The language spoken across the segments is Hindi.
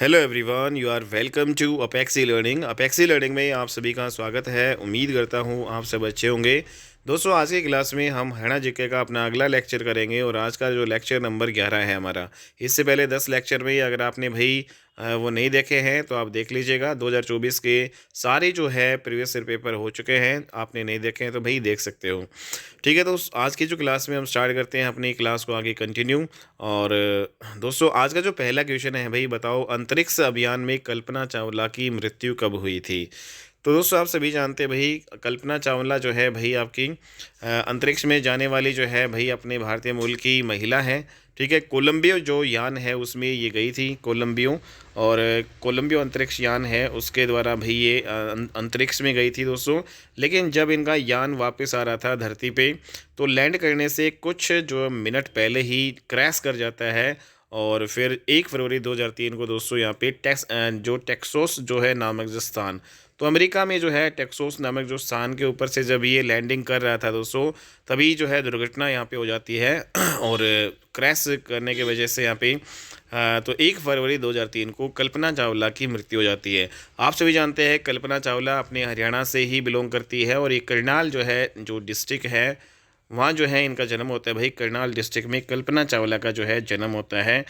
Hello everyone, you are welcome to Apexi learning. Apexi learning में आप सभी का स्वागत है। उम्मीद करता हूँ आप सब अच्छे होंगे। दोस्तों, आज की क्लास में हम हरियाणा जीके का अपना अगला लेक्चर करेंगे और आज का जो लेक्चर नंबर 11 है हमारा। इससे पहले 10 लेक्चर में अगर आपने भाई वो नहीं देखे हैं तो आप देख लीजिएगा। 2024 के सारे जो है प्रीवियस ईयर पेपर हो चुके हैं, आपने नहीं देखे हैं तो भाई देख सकते हो। ठीक है, तो आज की जो क्लास में हम स्टार्ट करते हैं अपनी क्लास को आगे कंटिन्यू। और दोस्तों, आज का जो पहला क्वेश्चन है भाई, बताओ अंतरिक्ष अभियान में कल्पना चावला की मृत्यु कब हुई थी। तो दोस्तों, आप सभी जानते हैं भाई, कल्पना चावला जो है भाई आपकी अंतरिक्ष में जाने वाली जो है भाई अपने भारतीय मूल की महिला है। ठीक है, कोलंबियो जो यान है उसमें ये गई थी, कोलंबियो। और कोलंबियो अंतरिक्ष यान है उसके द्वारा भाई ये अंतरिक्ष में गई थी दोस्तों। लेकिन जब इनका यान वापस आ रहा था धरती पे, तो लैंड करने से कुछ जो मिनट पहले ही क्रैश कर जाता है। और फिर 1 फरवरी 2003 को दोस्तों यहाँ पे टेक्सास जो है नामक जो स्थान, तो अमेरिका में जो है टेक्सास नामक जो स्थान के ऊपर से जब ये लैंडिंग कर रहा था दोस्तों, तभी जो है दुर्घटना यहाँ पे हो जाती है। और क्रैश करने की वजह से यहाँ पे तो 1 फरवरी 2003 को कल्पना चावला की मृत्यु हो जाती है। आप सभी जानते हैं कल्पना चावला अपने हरियाणा से ही बिलोंग करती है और ये करनाल जो है जो डिस्ट्रिक्ट है, वहाँ जो है इनका जन्म होता है भाई। करनाल डिस्ट्रिक्ट में कल्पना चावला का जो है जन्म होता है।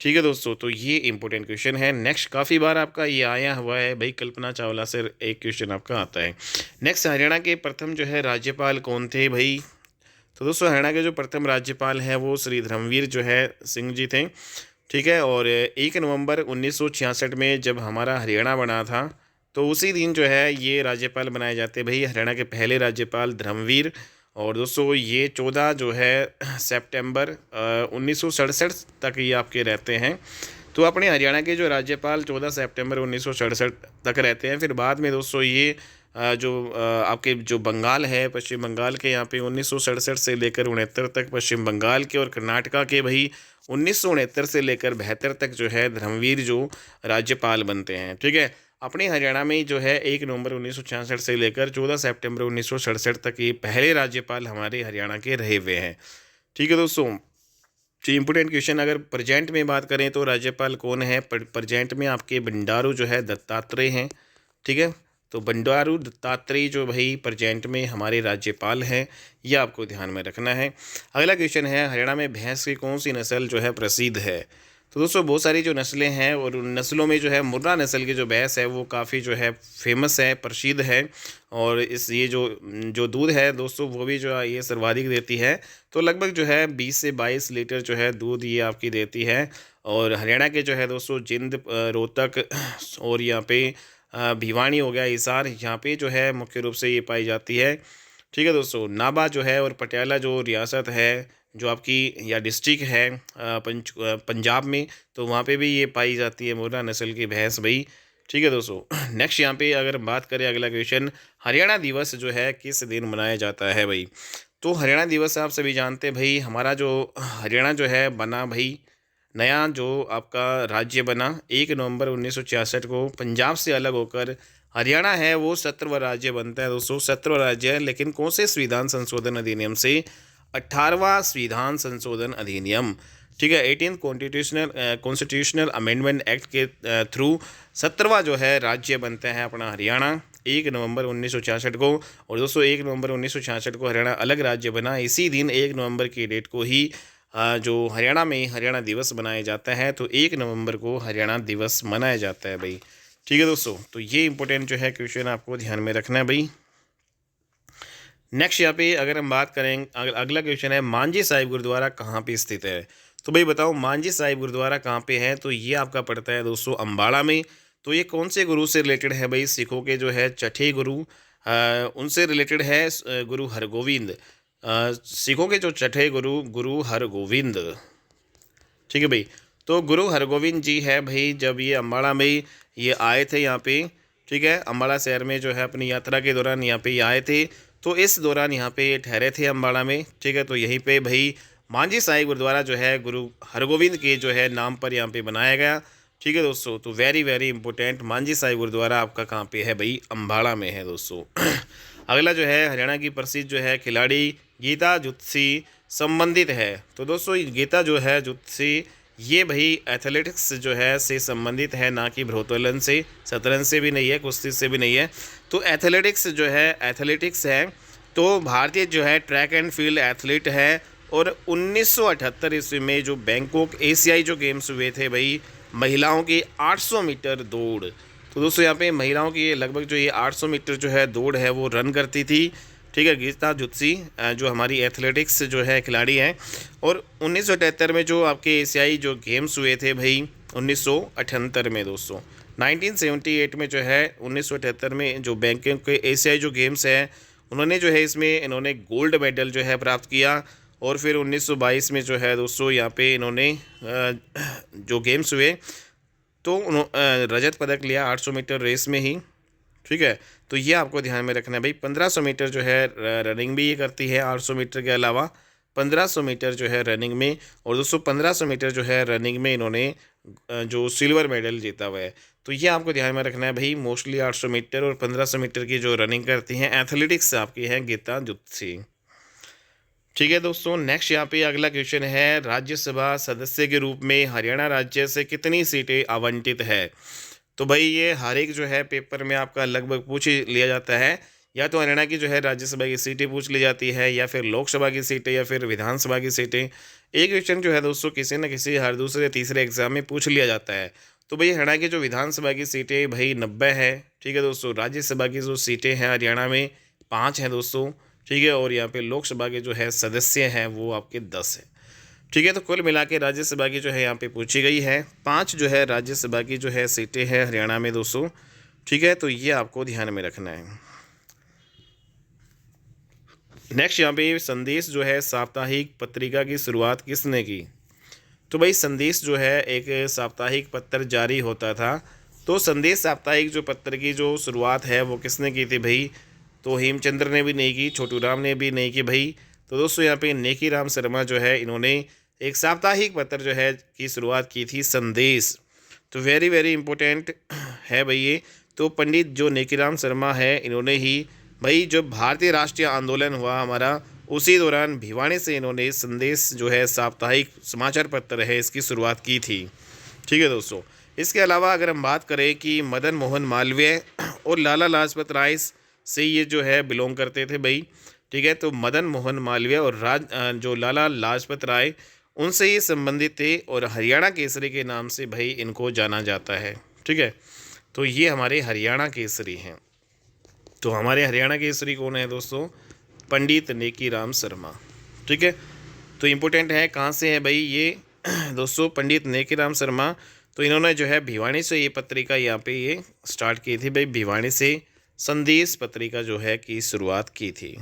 ठीक है दोस्तों, तो ये इंपॉर्टेंट क्वेश्चन है। नेक्स्ट, काफ़ी बार आपका ये आया हुआ है भाई, कल्पना चावला से एक क्वेश्चन आपका आता है। नेक्स्ट, हरियाणा के प्रथम जो है राज्यपाल कौन थे भाई। तो दोस्तों, हरियाणा के जो प्रथम राज्यपाल हैं वो श्री धर्मवीर जो है सिंह जी थे। ठीक है, और 1 नवंबर 1966 में जब हमारा हरियाणा बना था, तो उसी दिन जो है ये राज्यपाल बनाए जाते हैं भाई, हरियाणा के पहले राज्यपाल धर्मवीर। और दोस्तों, ये 14 जो है सितंबर 1967 तक ये आपके रहते हैं। तो अपने हरियाणा के जो राज्यपाल 14 सितंबर 1967 तक रहते हैं। फिर बाद में दोस्तों ये आपके जो बंगाल है, पश्चिम बंगाल के यहाँ पे 1967 से लेकर 69 तक पश्चिम बंगाल के, और कर्नाटका के भाई 1969 से लेकर 72 तक जो है धर्मवीर जो राज्यपाल बनते हैं। ठीक है, अपने हरियाणा में जो है 1 नवंबर 1966 से लेकर 14 सितंबर 1967 तक ये पहले राज्यपाल हमारे हरियाणा के रहे हुए हैं। ठीक है दोस्तों, जी इंपोर्टेंट क्वेश्चन, अगर प्रेजेंट में बात करें तो राज्यपाल कौन है। प्रेजेंट में आपके बंडारू जो है दत्तात्रेय हैं। ठीक है, तो बंडारू दत्तात्रेय जो भाई प्रेजेंट में हमारे राज्यपाल हैं, ये आपको ध्यान में रखना है। अगला क्वेश्चन है, हरियाणा में भैंस की कौन सी नस्ल जो है प्रसिद्ध है। तो दोस्तों, बहुत सारी जो नस्लें हैं और उन नस्लों में जो है मुर्रा नस्ल की जो भैंस है वो काफ़ी जो है फेमस है, प्रसिद्ध है। और इस ये जो जो दूध है दोस्तों, वो भी जो है ये सर्वाधिक देती है। तो लगभग जो है 20 से 22 लीटर जो है दूध ये आपकी देती है। और हरियाणा के जो है दोस्तों जिंद, रोहतक और यहाँ पे भिवानी हो गया, हिसार, यहाँ पे जो है मुख्य रूप से ये पाई जाती है। ठीक है दोस्तों, नाभा जो है और पटियाला जो रियासत है, जो आपकी या डिस्ट्रिक्ट है पंजाब में, तो वहाँ पे भी ये पाई जाती है मुर्रा नस्ल की भैंस भाई। ठीक है दोस्तों, नेक्स्ट यहाँ पे अगर बात करें, अगला क्वेश्चन, हरियाणा दिवस जो है किस दिन मनाया जाता है भाई। तो हरियाणा दिवस आप सभी जानते हैं भाई, हमारा जो हरियाणा जो है बना भाई, नया जो आपका राज्य बना 1 नवंबर 1966 को। पंजाब से अलग होकर हरियाणा है वो 17वां राज्य बनता है दोस्तों, 17वां राज्य है। लेकिन कौन से संविधान संशोधन अधिनियम से, 18वां संविधान संशोधन अधिनियम। ठीक है, 18th कॉन्स्टिट्यूशनल अमेंडमेंट एक्ट के थ्रू 17वां जो है राज्य बनता है अपना हरियाणा 1 नवंबर 1966 को। और दोस्तों, 1 नवंबर 1966 को हरियाणा अलग राज्य बना। इसी दिन 1 नवंबर की डेट को ही जो हरियाणा में हरियाणा दिवस मनाया जाता है। तो 1 नवंबर को हरियाणा दिवस मनाया जाता है भाई। ठीक है दोस्तों, तो ये इंपॉर्टेंट जो है क्वेश्चन आपको ध्यान में रखना है भाई। नेक्स्ट यहाँ पे अगर हम बात करें, अगला क्वेश्चन है, मांझी साहिब गुरुद्वारा कहाँ पे स्थित है। तो भाई बताओ, मांझी साहिब गुरुद्वारा कहाँ पे है। तो ये आपका पड़ता है दोस्तों अम्बाड़ा में। तो ये कौन से गुरु से रिलेटेड है भाई, सिखों के जो है छठे गुरु उनसे रिलेटेड है। गुरु हरगोविंद, सिखों के जो छठे गुरु, गुरु हरगोविंद। ठीक है भाई, तो गुरु हरगोविंद जी है भाई, जब ये अम्बाड़ा में ये आए थे यहाँ पे। ठीक है, अम्बाड़ा शहर में जो है अपनी यात्रा के दौरान यहाँ पे ये आए थे। तो इस दौरान यहाँ पे ये ठहरे थे अम्बाड़ा में। ठीक है, तो यहीं पे भाई मांझी साहिब गुरुद्वारा जो है गुरु हरगोविंद के जो है नाम पर यहाँ पे बनाया गया। ठीक है दोस्तों, तो very very important, Manji Sahib Gurdwara आपका कहाँ पे है भाई, अम्बाड़ा में है दोस्तों। अगला जो है, हरियाणा की प्रसिद्ध जो है खिलाड़ी गीता जुत्सी संबंधित है। तो दोस्तों, गीता जो है जुत्सी ये भाई एथलेटिक्स जो है से संबंधित है, ना कि भारोत्तोलन से, शतरंज से भी नहीं है, कुश्ती से भी नहीं है। तो एथलेटिक्स जो है एथलेटिक्स है। तो भारतीय जो है ट्रैक एंड फील्ड एथलीट है। और 1978 ईस्वी में जो बैंकॉक एशियाई जो गेम्स हुए थे भाई, महिलाओं की 800 मीटर दौड़। तो दोस्तों यहाँ पे महिलाओं की लगभग जो ये 800 मीटर जो है दौड़ है वो रन करती थी। ठीक है, गीता जुत्सी जो हमारी एथलेटिक्स जो है खिलाड़ी हैं। और 1978 में जो आपके एशियाई जो गेम्स हुए थे भाई, 1978 में दोस्तों, 1978 में जो है 1978 में जो बैंकॉक के एशियाई जो गेम्स हैं, उन्होंने जो है इसमें इन्होंने गोल्ड मेडल जो है प्राप्त किया। और फिर 1922 में जो है दोस्तों यहाँ पे इन्होंने जो गेम्स हुए तो रजत पदक लिया 800 मीटर रेस में ही। ठीक है, तो ये आपको ध्यान में रखना है भाई। 1500 मीटर जो है रनिंग भी ये करती है 800 मीटर के अलावा, 1500 मीटर जो है रनिंग में। और दोस्तों 1500 मीटर जो है रनिंग में इन्होंने जो सिल्वर मेडल जीता हुआ है। तो ये आपको ध्यान में रखना है भाई। मोस्टली 800 मीटर और 1500 मीटर की जो रनिंग करती हैं एथलेटिक्स आपकी है गीता जुत्सी। ठीक है दोस्तों, नेक्स्ट यहाँ पे अगला क्वेश्चन है, राज्यसभा सदस्य के रूप में हरियाणा राज्य से कितनी सीटें आवंटित है। तो भाई ये हर एक जो है पेपर में आपका लगभग पूछ ही लिया जाता है। या तो हरियाणा की जो है राज्यसभा की सीटें पूछ ली जाती है, या फिर लोकसभा की सीटें, या फिर विधानसभा की सीटें। एक क्वेश्चन जो है दोस्तों किसी न किसी हर दूसरे तीसरे एग्जाम में पूछ लिया जाता है। तो भाई हरियाणा की जो विधानसभा की सीटें भाई 90 है। ठीक है दोस्तों, राज्यसभा की जो सीटें हैं हरियाणा में 5 हैं दोस्तों। ठीक है, और यहाँ पे लोकसभा के जो है सदस्य हैं वो आपके 10 हैं। ठीक है, तो कुल मिला के राज्यसभा की जो है यहाँ पे पूछी गई है 5 जो है राज्यसभा की जो है सीटें हैं हरियाणा में दोस्तों। ठीक है, तो ये आपको ध्यान में रखना है। नेक्स्ट यहाँ पे संदेश जो है साप्ताहिक पत्रिका की शुरुआत किसने की। तो भाई संदेश जो है एक साप्ताहिक पत्र जारी होता था। तो संदेश साप्ताहिक जो पत्र की जो शुरुआत है वो किसने की थी भाई। तो हेमचंद्र ने भी नहीं की, छोटू राम ने भी नहीं की भाई। तो दोस्तों यहाँ पे नेकी राम शर्मा जो है इन्होंने एक साप्ताहिक पत्र जो है की शुरुआत की थी, संदेश। तो वेरी वेरी इंपॉर्टेंट है भाई ये। तो पंडित जो नेकीराम शर्मा है इन्होंने ही भाई जो भारतीय राष्ट्रीय आंदोलन हुआ हमारा, उसी दौरान भिवानी से इन्होंने संदेश जो है साप्ताहिक समाचार पत्र है इसकी शुरुआत की थी। ठीक है दोस्तों, इसके अलावा अगर हम बात करें कि मदन मोहन मालवीय और लाला लाजपत राय से ये जो है बिलोंग करते थे भाई। ठीक है, तो मदन मोहन मालवीय और जो लाला लाजपत राय उनसे ये संबंधित थे, और हरियाणा केसरी के नाम से भाई इनको जाना जाता है। ठीक है, तो ये हमारे हरियाणा केसरी हैं। तो हमारे हरियाणा केसरी कौन है दोस्तों, पंडित नेकी राम शर्मा। ठीक है, तो इम्पोर्टेंट है कहाँ से है भाई ये दोस्तों, पंडित नेकी राम शर्मा। तो इन्होंने जो है भिवानी से ये पत्रिका यहाँ पे ये स्टार्ट की थी भाई, भिवानी से संदेश पत्रिका जो है की शुरुआत की थी।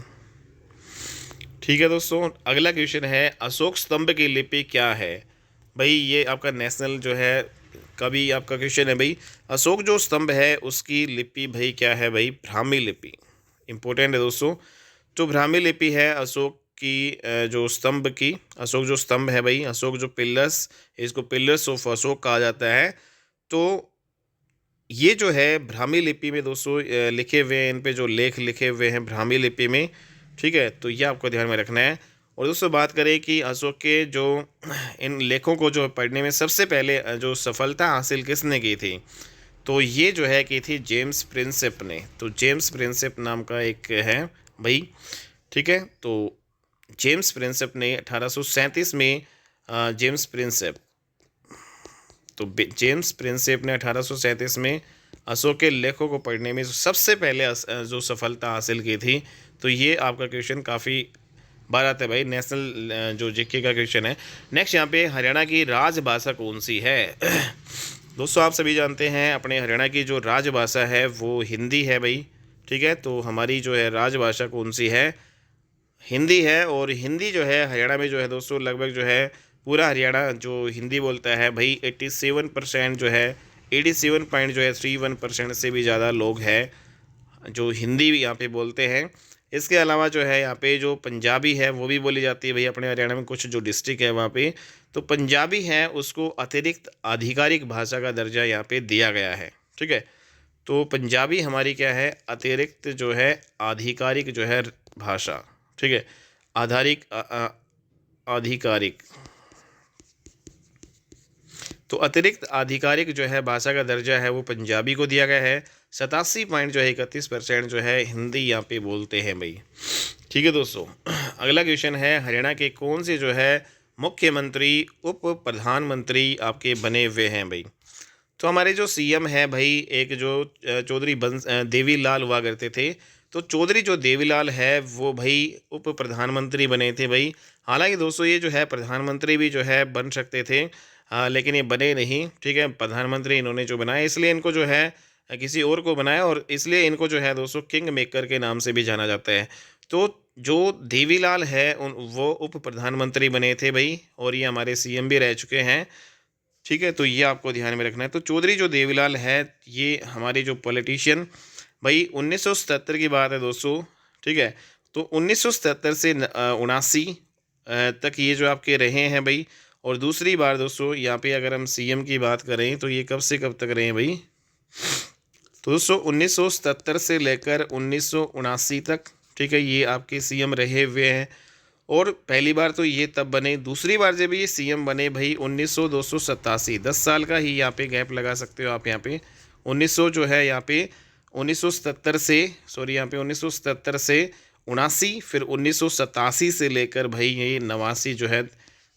ठीक है दोस्तों, अगला क्वेश्चन है, अशोक स्तंभ की लिपि क्या है। भाई ये आपका नेशनल जो है कभी आपका क्वेश्चन है भाई। अशोक जो स्तंभ है उसकी लिपि भाई क्या है भाई, ब्राह्मी लिपि। इंपॉर्टेंट है दोस्तों। तो ब्राह्मी लिपि है अशोक की जो स्तंभ की, अशोक जो स्तंभ है भाई, अशोक जो पिलर्स, इसको पिलर्स ऑफ अशोक कहा जाता है। तो ये जो है ब्राह्मी लिपि में दोस्तों लिखे हुए हैं, इन पे जो लेख लिखे हुए हैं ब्राह्मी लिपि में। ठीक है, तो ये आपको ध्यान में रखना है। और दोस्तों बात करें कि अशोक के जो इन लेखों को जो पढ़ने में सबसे पहले जो सफलता हासिल किसने की थी, तो ये जो है की थी जेम्स प्रिंसेप ने। तो जेम्स प्रिंसेप नाम का एक है भाई। ठीक है, तो जेम्स प्रिंसेप ने 1837 में जेम्स प्रिंसेप, तो जेम्स प्रिंसेप ने 1837 में अशोक के लेखों को पढ़ने में सबसे पहले जो सफलता हासिल की थी। तो ये आपका क्वेश्चन काफ़ी बार आता है भाई, नेशनल जो जीके का क्वेश्चन है। नेक्स्ट यहाँ पे हरियाणा की राजभाषा कौन सी है दोस्तों, आप सभी जानते हैं अपने हरियाणा की जो राजभाषा है वो हिंदी है भाई। ठीक है, तो हमारी जो है राजभाषा कौन सी है, हिंदी है। और हिंदी जो है हरियाणा में जो है दोस्तों लगभग जो है पूरा हरियाणा जो हिंदी बोलता है भाई, 87% जो है 87 पॉइंट जो है 31% से भी ज़्यादा लोग हैं जो हिंदी भी यहाँ पे बोलते हैं। इसके अलावा जो है यहाँ पे जो पंजाबी है वो भी बोली जाती है भाई, अपने हरियाणा में कुछ जो डिस्ट्रिक्ट है वहाँ पे तो पंजाबी है उसको अतिरिक्त आधिकारिक भाषा का दर्जा यहाँ पे दिया गया है। ठीक है, तो पंजाबी हमारी क्या है, अतिरिक्त जो है आधिकारिक जो है भाषा। ठीक है, आधारिक आधिकारिक। तो अतिरिक्त आधिकारिक जो है भाषा का दर्जा है वो पंजाबी को दिया गया है। 87.31% जो है हिंदी यहाँ पे बोलते हैं भाई। ठीक है दोस्तों, अगला क्वेश्चन है हरियाणा के कौन से जो है मुख्यमंत्री उप प्रधानमंत्री आपके बने हुए हैं भाई। तो हमारे जो सीएम है भाई, एक जो चौधरी देवीलाल हुआ करते थे, तो चौधरी जो देवीलाल है वो भाई उप प्रधानमंत्री बने थे भाई। हालांकि दोस्तों ये जो है प्रधानमंत्री भी जो है बन सकते थे, लेकिन ये बने नहीं। ठीक है, प्रधानमंत्री इन्होंने जो बनाया, इसलिए इनको जो है किसी और को बनाया, और इसलिए इनको जो है दोस्तों किंग मेकर के नाम से भी जाना जाता है। तो जो देवीलाल है वो उप प्रधानमंत्री बने थे भाई, और ये हमारे सीएम भी रह चुके हैं। ठीक है, तो ये आपको ध्यान में रखना है। तो चौधरी जो देवीलाल है ये हमारे जो पॉलिटिशियन भाई 1977 की बात है दोस्तों। ठीक है, तो 1977 से 79 तक ये जो आपके रहे हैं भाई। और दूसरी बार दोस्तों यहाँ पे अगर हम सीएम की बात करें तो ये कब से कब तक रहे हैं भाई। तो दोस्तों 1977 से लेकर 1979 तक, ठीक है, ये आपके सीएम रहे हुए हैं। और पहली बार तो ये तब बने, दूसरी बार जब ये सीएम बने भाई 1987, 10 साल का ही यहाँ पे गैप लगा सकते हो आप। यहाँ पे 1900 जो है यहाँ पे 1977 से, सॉरी यहाँ पे 1977 से 79, फिर 1987 से लेकर भाई ये 89 जो है।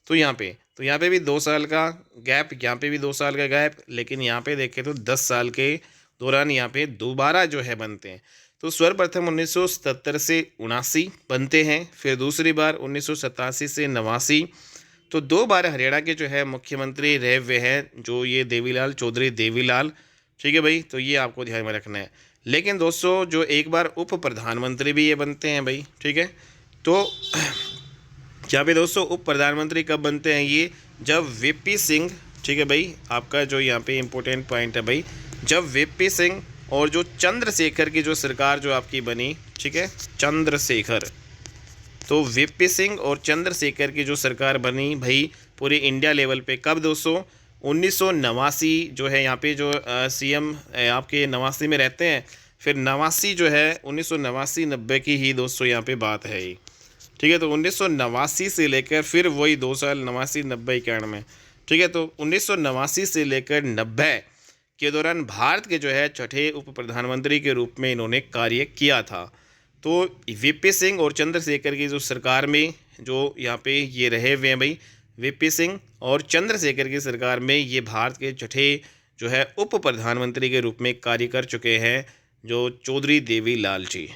तो यहाँ पे भी 2 साल का गैप, यहाँ पे भी 2 साल का गैप, लेकिन यहाँ पे देखें तो 10 साल के दौरान यहाँ पे दोबारा जो है बनते हैं। तो सर्वप्रथम 1977 से 79 बनते हैं, फिर दूसरी बार 1987 से 89। तो 2 बार हरियाणा के जो है मुख्यमंत्री रहे हुए हैं जो ये देवीलाल, चौधरी देवीलाल। ठीक है भाई, तो ये आपको ध्यान में रखना है। लेकिन दोस्तों जो एक बार उप प्रधानमंत्री भी ये बनते हैं भाई। ठीक है, तो यहाँ पे दोस्तों उप प्रधानमंत्री कब बनते हैं ये, जब वीपी सिंह, ठीक है भाई, आपका जो यहाँ पे इम्पोर्टेंट पॉइंट है भाई, जब वीपी सिंह और जो चंद्रशेखर की जो सरकार जो आपकी बनी, ठीक है, चंद्रशेखर, तो वीपी सिंह और चंद्रशेखर की जो सरकार बनी भाई पूरे इंडिया लेवल पे, कब दोस्तों 1989 जो है यहाँ पे जो सीएम आपके 89 में रहते हैं, फिर 89 जो है 1989 90 की ही दोस्तों यहाँ पे बात है ये। ठीक है, तो 1989 से लेकर फिर वही 2 साल 89 90 91। ठीक है, तो 1989 से लेकर 90 के दौरान भारत के जो है छठे उप प्रधानमंत्री के रूप में इन्होंने कार्य किया था। तो वीपी सिंह और चंद्रशेखर की जो सरकार में जो यहाँ पे ये रहे हुए हैं भाई, वीपी सिंह और चंद्रशेखर की सरकार में ये भारत के छठे जो है उप प्रधानमंत्री के रूप में कार्य कर चुके हैं जो चौधरी देवीलाल जी।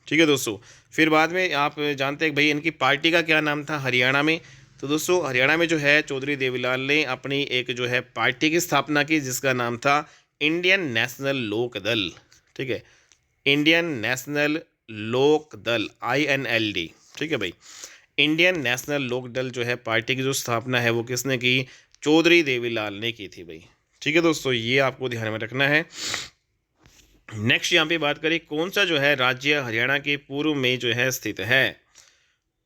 ठीक है दोस्तों, फिर बाद में आप जानते हैं भाई इनकी पार्टी का क्या नाम था हरियाणा में। तो दोस्तों हरियाणा में जो है चौधरी देवीलाल ने अपनी एक जो है पार्टी की स्थापना की जिसका नाम था इंडियन नेशनल लोक दल। ठीक है, इंडियन नेशनल लोक दल, INLD। ठीक है भाई, इंडियन नेशनल लोक दल जो है पार्टी की जो स्थापना है वो किसने की, चौधरी देवीलाल ने की थी भाई। ठीक है दोस्तों, ये आपको ध्यान में रखना है। नेक्स्ट यहाँ पे बात करें कौन सा जो है राज्य हरियाणा के पूर्व में जो है स्थित है।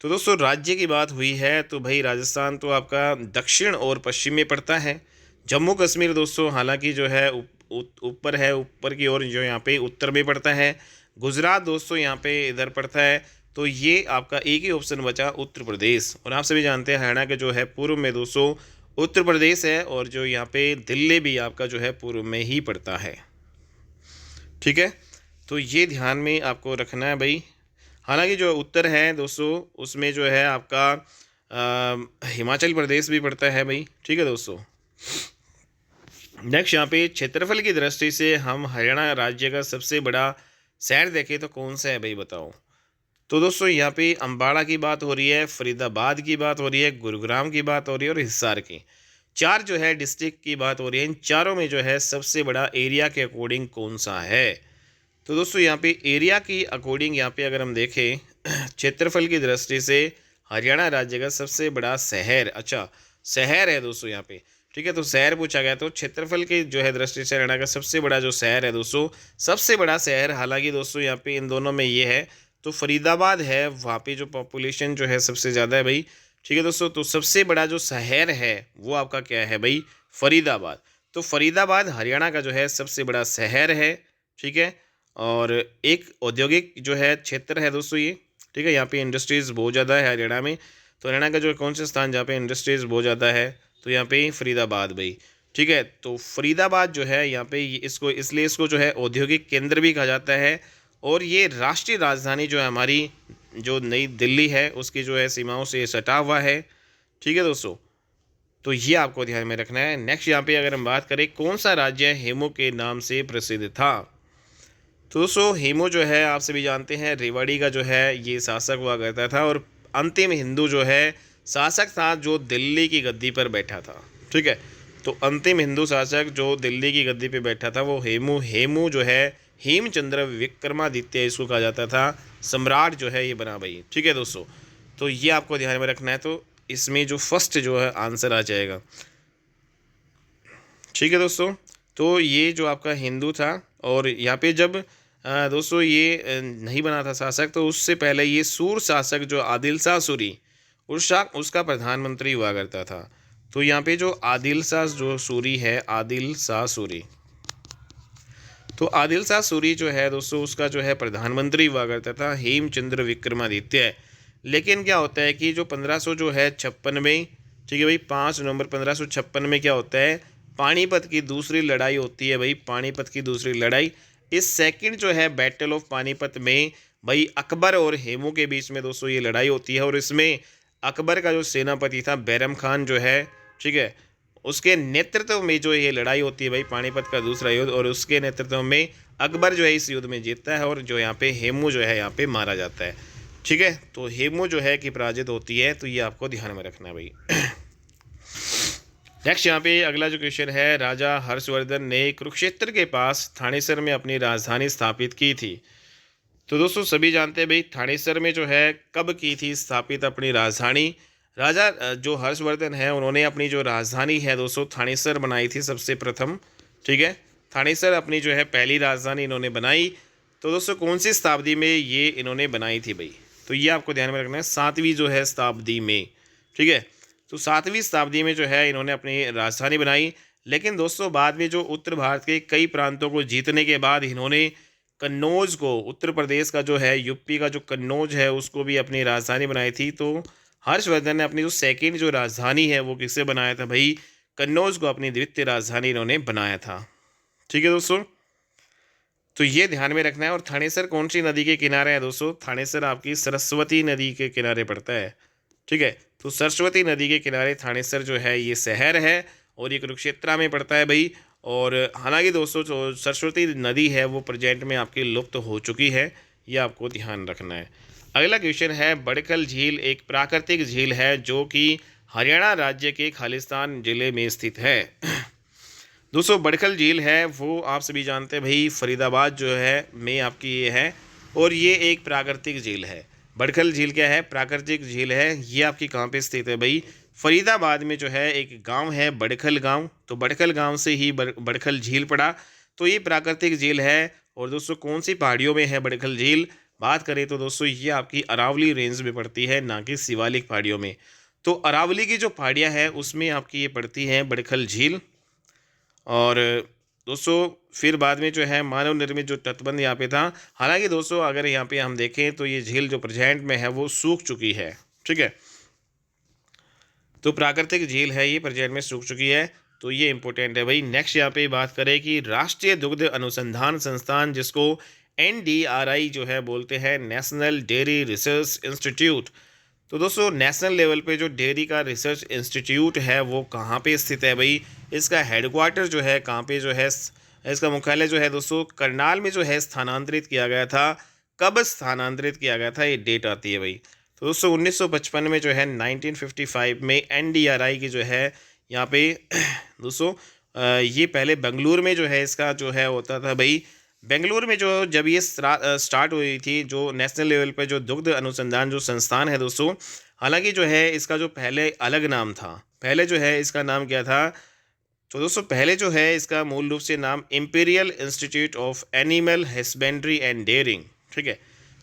तो दोस्तों राज्य की बात हुई है तो भाई राजस्थान तो आपका दक्षिण और पश्चिम में पड़ता है। जम्मू कश्मीर दोस्तों हालांकि जो है ऊपर है, ऊपर की ओर जो यहाँ पे उत्तर में पड़ता है। गुजरात दोस्तों यहाँ पे इधर पड़ता है। तो ये आपका एक ही ऑप्शन बचा उत्तर प्रदेश। और आप सभी जानते हैं हरियाणा के जो है पूर्व में दोस्तों उत्तर प्रदेश है, और जो यहाँ पे दिल्ली भी आपका जो है पूर्व में ही पड़ता है। ठीक है, तो ये ध्यान में आपको रखना है भाई। हालांकि जो उत्तर है दोस्तों उसमें जो है आपका हिमाचल प्रदेश भी पड़ता है भाई। ठीक है दोस्तों, नेक्स्ट यहाँ पे क्षेत्रफल की दृष्टि से हम हरियाणा राज्य का सबसे बड़ा शहर देखें तो कौन सा है भाई बताओ। तो दोस्तों यहाँ पे अम्बाड़ा की बात हो रही है, फरीदाबाद की बात हो रही है, गुरुग्राम की बात हो रही है और हिसार की। 4 जो है डिस्ट्रिक्ट की बात हो रही है। इन चारों में जो है सबसे बड़ा एरिया के अकॉर्डिंग कौन सा है। तो दोस्तों यहाँ पे एरिया की अकॉर्डिंग यहाँ पे अगर हम देखें क्षेत्रफल की दृष्टि से हरियाणा राज्य का सबसे बड़ा शहर, अच्छा शहर है दोस्तों यहाँ पे। ठीक है, तो शहर पूछा गया तो क्षेत्रफल की जो है दृष्टि से हरियाणा का सबसे बड़ा जो शहर है दोस्तों, सबसे बड़ा शहर, हालांकि दोस्तों यहाँ पे इन दोनों में ये है तो फरीदाबाद है, वहाँ पे जो पॉपुलेशन जो है सबसे ज़्यादा है भाई। ठीक है दोस्तों, तो सबसे बड़ा जो शहर है वो आपका क्या है भाई, फरीदाबाद। तो फरीदाबाद हरियाणा का जो है सबसे बड़ा शहर है। ठीक है, और एक औद्योगिक जो है क्षेत्र है दोस्तों ये। ठीक है, यहाँ पे इंडस्ट्रीज़ बहुत ज़्यादा है हरियाणा में। तो हरियाणा का जो कौन सा स्थान जहाँ पे इंडस्ट्रीज़ बहुत ज़्यादा है, तो यहाँ पे फरीदाबाद भाई। ठीक है। तो फरीदाबाद जो है यहाँ पे इसको इसलिए इसको जो है औद्योगिक केंद्र भी कहा जाता है, और ये राष्ट्रीय राजधानी जो है हमारी जो नई दिल्ली है उसकी जो है सीमाओं से सटा हुआ है। ठीक है दोस्तों, तो ये आपको ध्यान में रखना है। नेक्स्ट यहाँ पे अगर हम बात करें कौन सा राज्य हेमू के नाम से प्रसिद्ध था, तो दोस्तों हेमू जो है आप सभी जानते हैं रेवाड़ी का जो है ये शासक हुआ करता था, और अंतिम हिंदू जो है शासक था जो दिल्ली की गद्दी पर बैठा था। ठीक है, तो अंतिम हिंदू शासक जो दिल्ली की गद्दी पर बैठा था वो हेमू जो है हेमचंद्र विक्रमादित्य इसको कहा जाता था, सम्राट जो है ये बना भाई। ठीक है दोस्तों, तो ये आपको ध्यान में रखना है। तो इसमें जो फर्स्ट जो है आंसर आ जाएगा। ठीक है दोस्तों, तो ये जो आपका हिंदू था, और यहाँ पे जब दोस्तों ये नहीं बना था शासक, तो उससे पहले ये सूर शासक जो आदिल शाह सूरी उसका प्रधानमंत्री हुआ करता था। तो यहाँ पे जो आदिल शाह जो सूरी है, आदिल शाह सूरी, तो आदिल शाह सूरी जो है दोस्तों उसका जो है प्रधानमंत्री हुआ करता था हेमचंद्र विक्रमादित्य। लेकिन क्या होता है कि जो 1500 जो है 56 में, ठीक है भाई, 5 नवंबर 1556 में क्या होता है, पानीपत की दूसरी लड़ाई होती है भाई, पानीपत की दूसरी लड़ाई। इस सेकंड जो है बैटल ऑफ पानीपत में भाई अकबर और हेमू के बीच में दोस्तों ये लड़ाई होती है, और इसमें अकबर का जो सेनापति था बैरम खान जो है, ठीक है, उसके नेतृत्व में जो ये लड़ाई होती है भाई पानीपत का दूसरा युद्ध, और उसके नेतृत्व में अकबर जो है इस युद्ध में जीतता है, और जो यहाँ पे हेमू जो है यहाँ पे मारा जाता है। ठीक है, तो हेमू जो है कि पराजित होती है, तो ये आपको ध्यान में रखना है भाई। नेक्स्ट यहाँ पे अगला जो क्वेश्चन है, राजा हर्षवर्धन ने कुरुक्षेत्र के पास थानेसर में अपनी राजधानी स्थापित की थी। तो दोस्तों सभी जानते हैं भाई थानेसर में जो है कब की थी स्थापित अपनी राजधानी। राजा जो हर्षवर्धन है उन्होंने अपनी जो राजधानी है दोस्तों थानेसर बनाई थी सबसे प्रथम। ठीक है, थानेसर अपनी जो है पहली राजधानी इन्होंने बनाई। तो दोस्तों कौन सी शताब्दी में ये इन्होंने बनाई थी भाई, तो ये आपको ध्यान में रखना है, 7वीं जो है शताब्दी में। ठीक है, तो 7वीं शताब्दी में जो है इन्होंने अपनी राजधानी बनाई। लेकिन दोस्तों बाद में जो उत्तर भारत के कई प्रांतों को जीतने के बाद इन्होंने कन्नौज को, उत्तर प्रदेश का जो है यूपी का जो कन्नौज है उसको भी अपनी राजधानी बनाई थी। तो हर्षवर्धन ने अपनी जो सेकेंड जो राजधानी है वो किससे बनाया था भाई, कन्नौज को अपनी द्वितीय राजधानी इन्होंने बनाया था। ठीक है दोस्तों, तो ये ध्यान में रखना है। और थानेसर कौन सी नदी के किनारे है दोस्तों, थानेसर आपकी सरस्वती नदी के किनारे पड़ता है। ठीक है, तो सरस्वती नदी के किनारे थानेसर जो है ये शहर है, और ये कुरुक्षेत्र में पड़ता है भाई। और हालांकि दोस्तों जो सरस्वती नदी है वो प्रेजेंट में आपकी लुप्त हो चुकी है, ये आपको ध्यान रखना है। अगला क्वेश्चन है, बड़खल झील एक प्राकृतिक झील है जो कि हरियाणा राज्य के खालिस्तान जिले में स्थित है। दोस्तों बड़खल झील है वो आप सभी जानते हैं भाई फरीदाबाद जो है में आपकी ये है, और ये एक प्राकृतिक झील है। बड़खल झील क्या है, प्राकृतिक झील है। ये आपकी कहाँ पे स्थित है भाई, फरीदाबाद में जो है एक गांव है बड़खल गांव, तो बड़खल गांव से ही बड़खल झील पड़ा। तो ये प्राकृतिक झील है। और दोस्तों कौन सी पहाड़ियों में है बड़खल झील, बात करें तो दोस्तों ये आपकी अरावली रेंज में पड़ती है, ना कि शिवालिक पहाड़ियों में। तो अरावली की जो पहाड़ियाँ हैं उसमें आपकी ये पड़ती हैं बड़खल झील। और दोस्तों फिर बाद में जो है मानव निर्मित जो तटबंध यहाँ पे था, हालांकि दोस्तों अगर यहाँ पे हम देखें तो ये झील जो प्रेजेंट में है वो सूख चुकी है। ठीक है, तो प्राकृतिक झील है ये प्रेजेंट में सूख चुकी है, तो ये इंपॉर्टेंट है भाई। नेक्स्ट यहाँ पे बात करें कि राष्ट्रीय दुग्ध अनुसंधान संस्थान, जिसको NDRI जो है बोलते हैं, नेशनल डेयरी रिसर्च इंस्टीट्यूट। तो दोस्तों नेशनल लेवल पे जो डेयरी का रिसर्च इंस्टीट्यूट है वो कहाँ पे स्थित है भाई, इसका हेडक्वार्टर जो है कहाँ पे जो है, इसका मुख्यालय जो है दोस्तों करनाल में जो है स्थानांतरित किया गया था। कब स्थानांतरित किया गया था ये डेट आती है भाई, तो दोस्तों 1955 में जो है 1955 में NDRI की जो है यहाँ पे दोस्तों ये पहले बेंगलुरु में जो है इसका जो है होता था भाई। बेंगलुरु में जो जब ये स्टार्ट हुई थी जो नेशनल लेवल पे जो दुग्ध अनुसंधान जो संस्थान है दोस्तों, हालांकि जो है इसका जो पहले अलग नाम था, पहले जो है इसका नाम क्या था, तो दोस्तों पहले जो है इसका मूल रूप से नाम imperial institute of animal husbandry and dairying. ठीक है,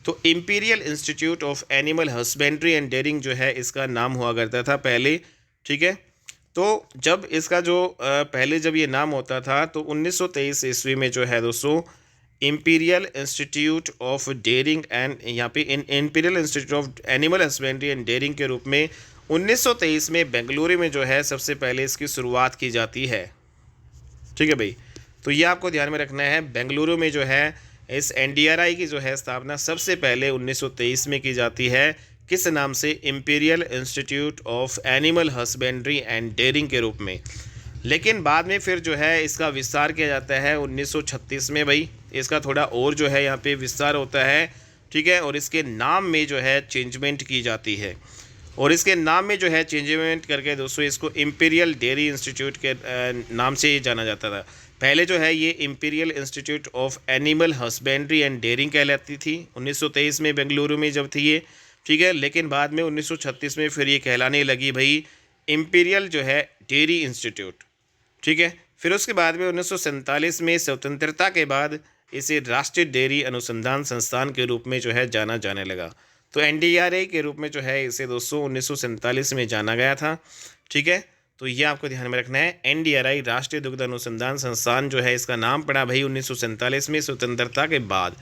तो imperial institute of animal husbandry and dairying जो है इसका नाम हुआ करता था पहले। ठीक है, तो जब इसका जो पहले जब ये नाम होता था तो 1923 ईस्वी में जो है दोस्तों imperial institute of dairying and यहाँ पे imperial institute of animal husbandry and dairying के रूप में 1923 में बेंगलुरु में जो है सबसे पहले इसकी शुरुआत की जाती है। ठीक है भाई। तो ये आपको ध्यान में रखना है। बेंगलुरु में जो है इस एनडीआरआई की जो है स्थापना सबसे पहले 1923 में की जाती है। किस नाम से? Imperial institute of animal husbandry and dairying के रूप में। लेकिन बाद में फिर जो है इसका विस्तार किया जाता है 1936 में भाई। इसका थोड़ा और जो है यहाँ पे विस्तार होता है, ठीक है। और इसके नाम में जो है चेंजमेंट की जाती है, और इसके नाम में जो है चेंजमेंट करके दोस्तों इसको इंपीरियल डेयरी इंस्टीट्यूट के नाम से ये जाना जाता था। पहले जो है ये imperial institute of animal husbandry and dairying कहलाती थी 1923 में बेंगलुरु में जब थी ये, ठीक है। लेकिन बाद में 1936 में फिर ये कहलाने लगी भाई इंपीरियल जो है डेयरी इंस्टीट्यूट, ठीक है। फिर उसके बाद में 1947 में स्वतंत्रता के बाद इसे राष्ट्रीय डेयरी अनुसंधान संस्थान के रूप में जो है जाना जाने लगा। तो एनडीआरआई के रूप में जो है इसे दोस्तों 1947 में जाना गया था, ठीक है। तो ये आपको ध्यान में रखना है। एनडीआरआई राष्ट्रीय दुग्ध अनुसंधान संस्थान जो है इसका नाम पड़ा भाई 1947 में स्वतंत्रता के बाद।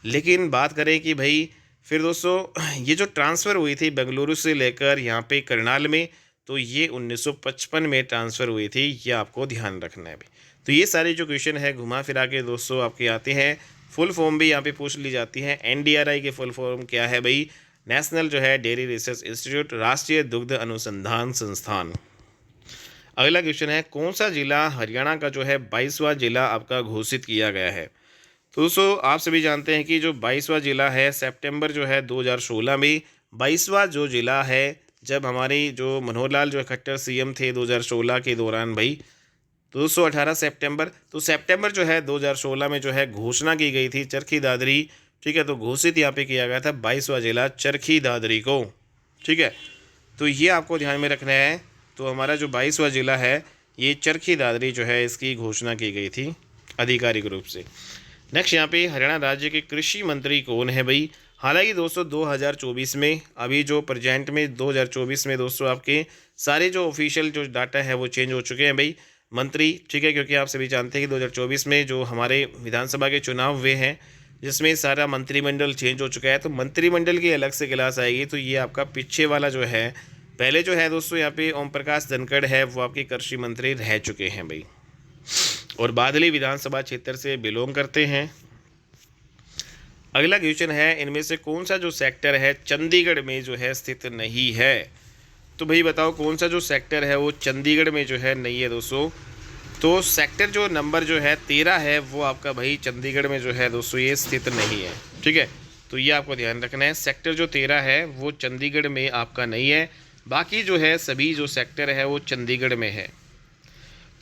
लेकिन बात करें कि भाई फिर दोस्तों ये जो ट्रांसफ़र हुई थी बेंगलुरु से लेकर यहाँ पे करनाल में, तो ये 1955 में ट्रांसफ़र हुई थी। ये आपको ध्यान रखना है भाई। तो ये सारे जो क्वेश्चन है घुमा फिरा के दोस्तों आपके आते हैं। फुल फॉर्म भी यहाँ पे पूछ ली जाती है। एनडीआरआई के फुल फॉर्म क्या है भाई? नेशनल जो है डेयरी रिसर्च इंस्टीट्यूट, राष्ट्रीय दुग्ध अनुसंधान संस्थान। अगला क्वेश्चन है कौन सा जिला हरियाणा का जो है 22वां जिला आपका घोषित किया गया है? तो दोस्तों आप सभी जानते हैं कि जो 22वां जिला है सितंबर जो है 2016 में 22वां जो जिला है, जब हमारी जो मनोहर लाल जो खट्टर सीएम थे 2016 के दौरान भाई, तो 218 सितंबर, तो सितंबर जो है 2016 में जो है घोषणा की गई थी चरखी दादरी, ठीक है। तो घोषित यहाँ पे किया गया था 22वां जिला चरखी दादरी को, ठीक है। तो ये आपको ध्यान में रखना है। तो हमारा जो 22वां जिला है ये चरखी दादरी जो है इसकी घोषणा की गई थी आधिकारिक रूप से। नेक्स्ट यहाँ पे हरियाणा राज्य के कृषि मंत्री कौन है भाई? हालांकि दोस्तों 2024 में, अभी जो प्रेजेंट में 2024 में दोस्तों आपके सारे जो ऑफिशियल जो डाटा है वो चेंज हो चुके हैं भाई मंत्री, ठीक है। क्योंकि आप सभी जानते हैं कि 2024 में जो हमारे विधानसभा के चुनाव हुए हैं जिसमें सारा मंत्रिमंडल चेंज हो चुका है, तो मंत्रिमंडल की अलग से क्लास आएगी। तो ये आपका पीछे वाला जो है, पहले जो है दोस्तों यहाँ पे ओम प्रकाश धनखड़ है वो आपके कृषि मंत्री रह चुके हैं भाई, और बादली विधानसभा क्षेत्र से बिलोंग करते हैं। अगला क्वेश्चन है इनमें से कौन सा जो सेक्टर है चंडीगढ़ में जो है स्थित नहीं है? तो भाई बताओ कौन सा जो सेक्टर है वो चंडीगढ़ में जो है नहीं है दोस्तों। तो सेक्टर जो नंबर जो है 13 है वो आपका भाई चंडीगढ़ में जो है दोस्तों ये स्थित नहीं है, ठीक है। तो ये आपको ध्यान रखना है। सेक्टर जो 13 है वो चंडीगढ़ में आपका नहीं है, बाकी जो है सभी जो सेक्टर है वो चंडीगढ़ में है।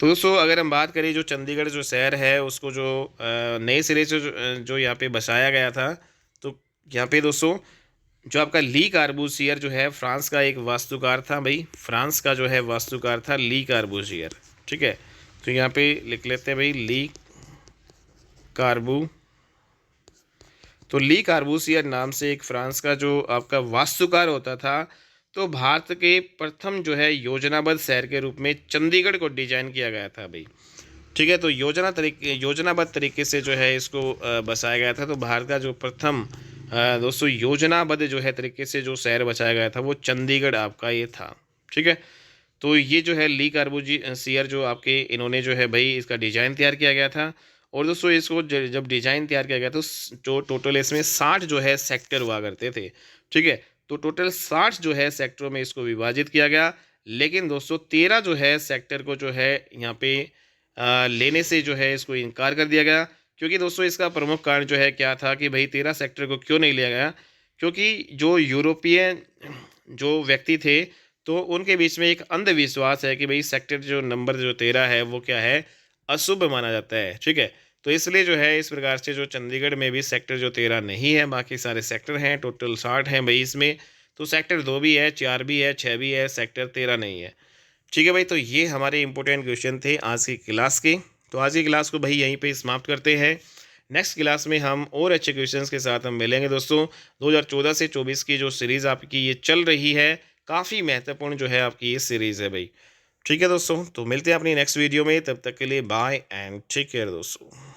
तो दोस्तों अगर हम बात करें जो चंडीगढ़ जो शहर है उसको जो नए सिरे से जो यहाँ पे बसाया गया था, तो यहाँ पे दोस्तों जो आपका ली कार्बूसियर जो है फ्रांस का एक वास्तुकार था भाई, फ्रांस का जो है वास्तुकार था ली कार्बूसियर, ठीक है। तो यहाँ पे लिख लेते हैं भाई ली कार्बू। तो ली कार्बूसियर नाम से एक फ्रांस का जो आपका वास्तुकार होता था। तो भारत के प्रथम जो है योजनाबद्ध शहर के रूप में चंडीगढ़ को डिजाइन किया गया था भाई, ठीक है। तो योजनाबद्ध तरीके से जो है इसको बसाया गया था। तो भारत का जो प्रथम दोस्तों योजनाबद्ध जो है तरीके से जो शहर बसाया गया था वो चंडीगढ़ आपका ये था, ठीक है। तो ये जो है ली कार्बूसियर जो आपके इन्होंने जो है भाई इसका डिज़ाइन तैयार किया गया था। और दोस्तों इसको जब डिज़ाइन तैयार किया गया तो जो टोटल इसमें 60 जो है सेक्टर हुआ करते थे, ठीक है। तो टोटल 60 जो है सेक्टरों में इसको विभाजित किया गया। लेकिन दोस्तों 13 जो है सेक्टर को जो है यहाँ पे लेने से जो है इसको इनकार कर दिया गया। क्योंकि दोस्तों इसका प्रमुख कारण जो है क्या था कि भाई 13 सेक्टर को क्यों नहीं लिया गया? क्योंकि जो यूरोपियन जो व्यक्ति थे तो उनके बीच में एक अंधविश्वास है कि भाई सेक्टर जो नंबर जो 13 है वो क्या है, अशुभ माना जाता है, ठीक है। तो इसलिए जो है इस प्रकार से जो चंडीगढ़ में भी सेक्टर जो 13 नहीं है, बाकी सारे सेक्टर हैं, टोटल 60 हैं भाई इसमें। तो सेक्टर 2 भी है, 4 भी है, 6 भी है, सेक्टर 13 नहीं है, ठीक है भाई। तो ये हमारे इंपॉर्टेंट क्वेश्चन थे आज की क्लास के। तो आज की क्लास को भाई यहीं पे समाप्त करते हैं। नेक्स्ट क्लास में हम और अच्छे क्वेश्चंस के साथ हम मिलेंगे दोस्तों। 2014 से 24 की जो सीरीज़ आपकी ये चल रही है, काफ़ी महत्वपूर्ण जो है आपकी ये सीरीज़ है भाई, ठीक है दोस्तों। तो मिलते हैं अपनी नेक्स्ट वीडियो में, तब तक के लिए बाय एंड टेक केयर दोस्तों।